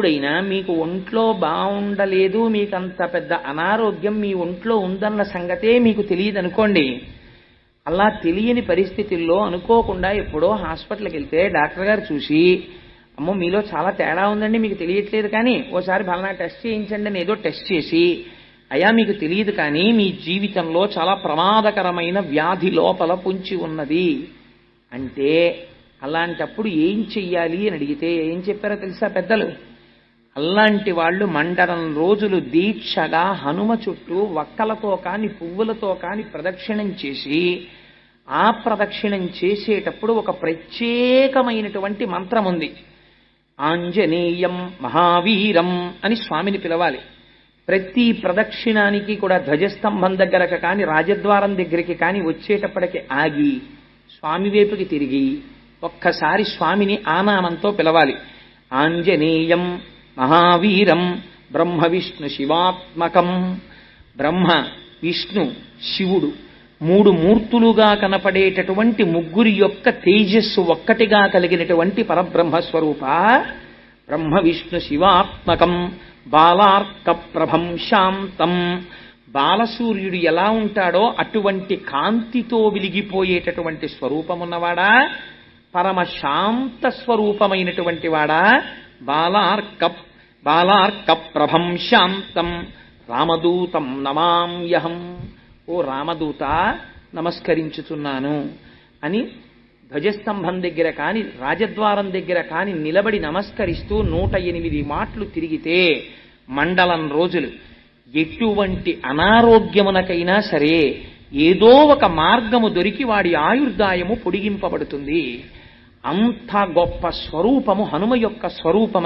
ఎప్పుడైనా మీకు ఒంట్లో బాగుండలేదు, మీకు అంత పెద్ద అనారోగ్యం మీ ఒంట్లో ఉందన్న సంగతే మీకు తెలియదు అనుకోండి. అలా తెలియని పరిస్థితుల్లో అనుకోకుండా ఎప్పుడో హాస్పిటల్కి వెళ్తే డాక్టర్ గారు చూసి, అమ్మో మీలో చాలా తేడా ఉందండి, మీకు తెలియట్లేదు కానీ ఓసారి ఫలానా టెస్ట్ చేయించండి అని ఏదో టెస్ట్ చేసి, అయ్యా మీకు తెలియదు కానీ మీ జీవితంలో చాలా ప్రమాదకరమైన వ్యాధి లోపల పొంచి ఉన్నది అంటే, అలాంటప్పుడు ఏం చెయ్యాలి అని అడిగితే ఏం చెప్పారో తెలుసా పెద్దలు? అలాంటి వాళ్ళు మండలం రోజులు దీక్షగా హనుమ చుట్టూ వక్కలతో కాని పువ్వులతో కాని ప్రదక్షిణం చేసి, ఆ ప్రదక్షిణం చేసేటప్పుడు ఒక ప్రత్యేకమైనటువంటి మంత్రం ఉంది. ఆంజనేయం మహావీరం అని స్వామిని పిలవాలి. ప్రతి ప్రదక్షిణానికి కూడా ధ్వజస్తంభం దగ్గరకు కాని రాజద్వారం దగ్గరికి కాని వచ్చేటప్పటికి ఆగి స్వామి వైపుకి తిరిగి ఒక్కసారి స్వామిని ఆనామంతో పిలవాలి. ఆంజనేయం మహావీరం బ్రహ్మ విష్ణు శివాత్మకం. బ్రహ్మ విష్ణు శివుడు మూడు మూర్తులుగా కనపడేటటువంటి ముగ్గురి యొక్క తేజస్సు ఒక్కటిగా కలిగినటువంటి పరబ్రహ్మ స్వరూప బ్రహ్మ విష్ణు శివాత్మకం బాలార్క ప్రభం శాంతం. బాలసూర్యుడు ఎలా ఉంటాడో అటువంటి కాంతితో వెలిగిపోయేటటువంటి స్వరూపమున్నవాడా, పరమ శాంత స్వరూపమైనటువంటి వాడా, బాలార్క ప్రభం శాంతం రామదూతం నమామ్యహం. ఓ రామదూత నమస్కరించుతున్నాను అని ధ్వజస్తంభం దగ్గర కాని రాజద్వారం దగ్గర కాని నిలబడి నమస్కరిస్తూ 108 మాటలు తిరిగితే మండలం రోజులు ఎటువంటి అనారోగ్యమునకైనా సరే ఏదో ఒక మార్గము దొరికి వాడి ఆయుర్దాయము పొడిగింపబడుతుంది. అంత గొప్ప స్వరూపము హనుమ యొక్క స్వరూపం.